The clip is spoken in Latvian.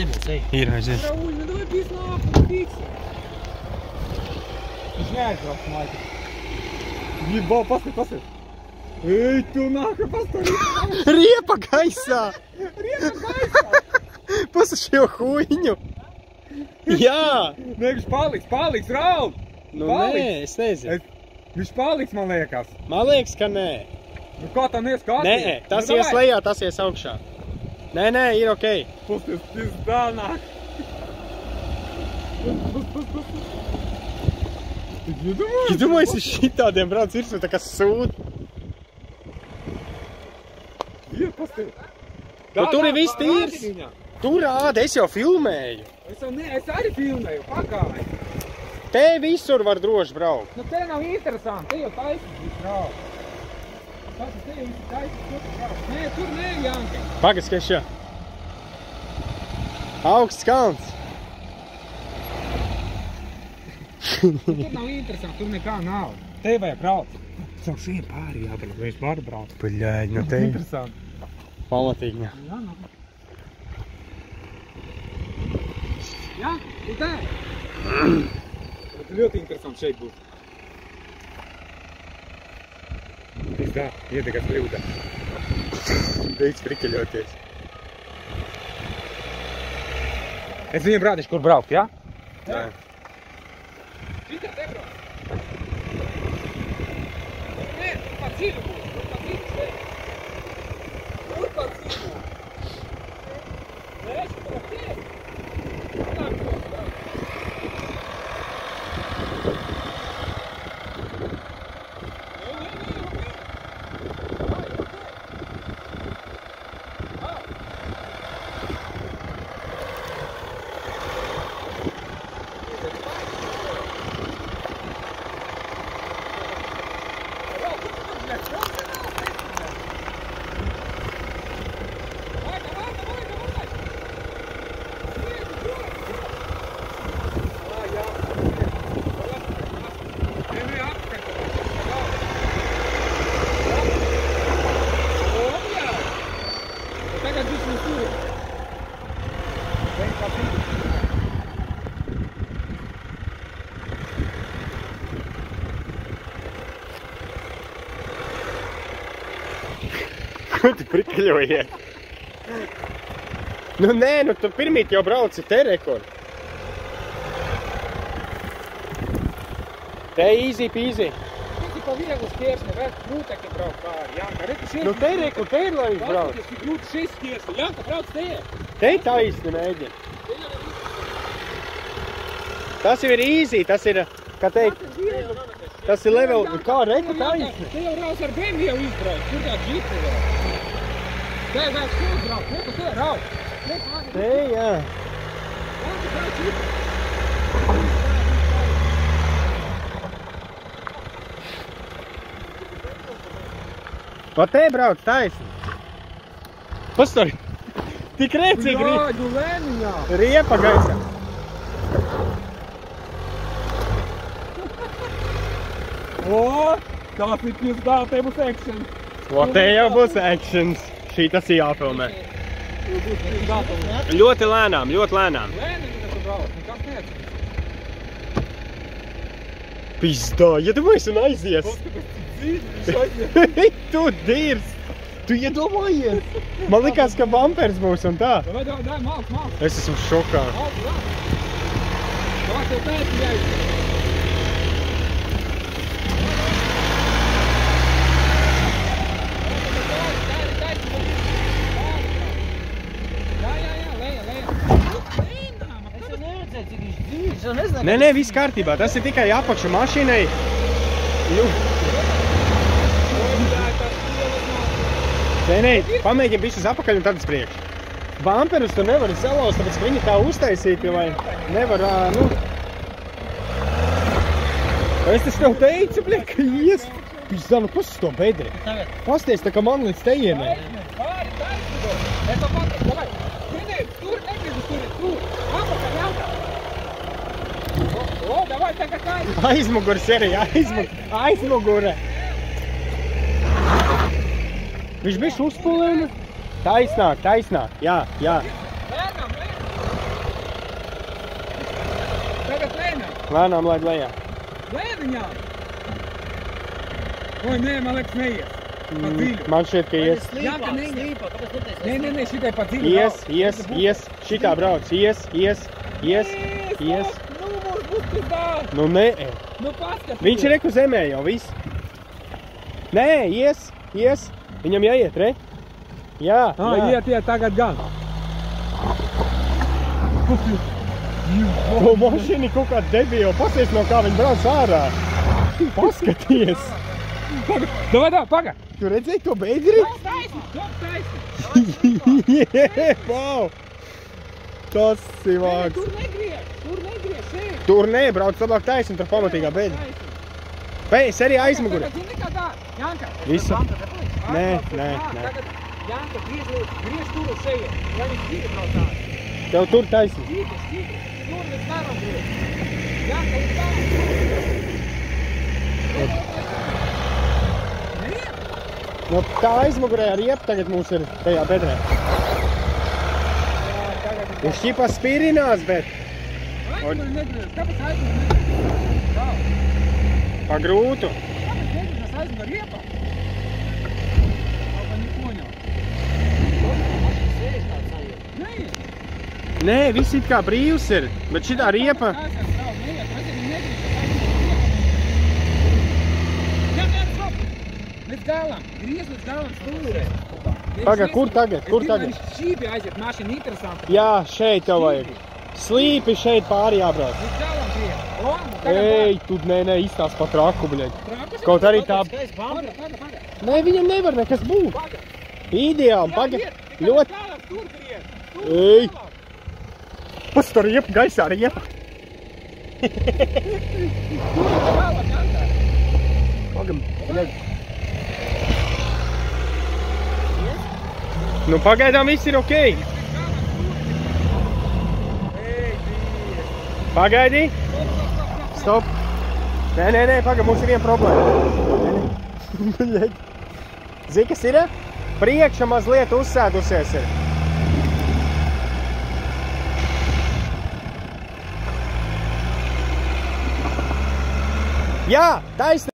nebūs, ej. Ir, aiziet. Rauļ, nu davai bijis nāku, fiksi. Viņš neaizbrauks laiku. Jibā, paskat. Ej, tu nāka, paskat. Riepa gaisā! Riepa gaisā! Pasašie huiņu! Jā! Nē, viņš paliks, Raul! Nu nē, es nezinu. Viņš paliks, man liekas. Man liekas, ka nē. Nu kā tā neieskatīt? Nē, tas ies lejā, tas ies augšā. Nē, ir okei. Pusties, tas dānāk. Es domāju, es šitādiem brauc virsū, tā kā sūd. Nu, tur ir viss tīrs. Tu rādi, es jau filmēju. Es arī filmēju, pagāju. Te visur var droši braukt. Nu, te nav interesanti, te jau taisnīgs viss braukt. Tas te jau viss taisnīgs, tur braukt. Nē, tur nē, Janka. Pagas, ka šā. Augsts kalns. Tur nav interesanti, tur nekā nav. Te vajag braukt. Savu šiem pāri jābraukt, vai es varu braukt. Paļāļ, no te. Interesanti. Pamatīgi, jā. Jā, nav. Jā, tu te. Ļoti interesanti šeit būs. Pizdā, iedegās kļūdā. Beidz prikeļoties. Es viņam rādīšu, kur braukt, jā? Jā. Šitā te braukt. Nē, tur pa dziļu būs, šeit. Tur pa dziļu. Nē, šitā pa te. Ko tu prikeļojies? Nu nē, nu tu pirmīt jau brauci te rekord. Te easy peasy. Tik pa vieglu skiersni, vēl krūtekļi braukt pāri, Janka. Redzi, šeit... Nu te rekord, te ir lai viņš brauc. Paskaties, cik grūti šis skiersni. Janka, brauc te. Te taisni mēģina. Tas jau ir easy, tas ir, kā teikt, tas ir level, kā reka taisni. Te jau rauc ar BMW jau izbrauc, kur tā džipu vēl. Te vēl šeit brauc, neko te rauc. Te, jā. Janka, brauc džipu. Pa te brauc taisni. Pastori, tik rēcīgi Jāģu lēniņā. riepa gaisā. O, tās ir pizdā, te būs action. O, te jau būs actions. Šī tas ir jāfilmē. Ļoti lēnām, ļoti lēnām. Lēniņā tu brauc, nekas neatceries. Pizdā, iedomājies un aizies. Tu dirst. Tu iedomājies. Man likās, ka bumpers būs un tā. Dai, malc. Es esmu šokā. Malc, jā. Tās tev pēc jāizsaka. Nē, viss kārtībā. Tas ir tikai apakšu mašīnai. Nē, pamēģini visus apakaļ un tad uz priekšu. Bumperus tu nevari salauzt, tāpēc ka viņi tā uztaisīti, vai nevar, nu... Es taču tev teicu, bļa, ka ies. Pizdā, nu puses to bedri. Pasties, tā kā man līdz te ienē. Pāri, taisnīgo. Es to pateicu, davai. Vienēji, tur negribu, tur. Apakaļ, jātā. O, davai, tagad taisnīgo. Aizmugurs arī, aizmugure. Viņš bišķi uzpulēna. Taisnāk, jā. Lēnām. Lēnām laid lejā. Lēniņām! Oi, nē, man liekas, neies. Pa dziļu. Man šķiet, ka ies. Janka, nē, šitai pa dziļu. Ies. Šitā brauc. Ies. Nu, mums būs pizdā. Nu, nē. Nu, paskat. Viņš ir reku zemē jau, viss. Nē, ies. Viņam jāiet, re? Jā. Iet, tagad gan. O, mašīni kaut kā debila. Pasies, no kā viņi brauc ārā. Paskaties. Paga. Tu redzēji to beidri? Taisni. Wow. Tas ir vārds. Tur negriez, šeit. Tur nebrauc, labāk taisni, tur pamatīgā beidri. Pēc, arī aizmuguri. Janka. Visu. Nē. Tagad Janka griež tur uz šeit, lai viņš dzīvi brauc ārā. Tev tur taisni. Stīpi. Tur līdz staram griež. Janka, līdz staram. No tā aizmugurē ar riepu tagad mums ir tajā bedrē. Viņš šķipā spīrinās, bet... Aizmuguri negriež. Kāpēc aizmuguri negriež? Pa grūtu. Kāpēc negriež aizmuguri riepā? Kāpēc nekoņo? Nē, viss it kā brīvs ir, bet šitā riepa... Līdz galam, griez līdz galam stūrē. Paga, kur tagad? Viņš šīpi aiziet, mašina interesanti. Jā, šeit tev vajag. Slīpi šeit pāri jābrauc. Līdz galam griez. Ej, tu nē, izstās pa traku, bļaļ. Kaut arī tā... Nē, viņam nevar nekas būt. Ideāli, paga. Ļoti... Ej. Pats tā riepa, gaisā riepa. Pagam, bļaļ. Nu, pagaidām viss ir okei. Pagaidi. Stop. Nē, pagaid, mums ir viena problēma. Zini, kas ir? Priekša mazliet uzsēdusies ir. Jā, taisnība.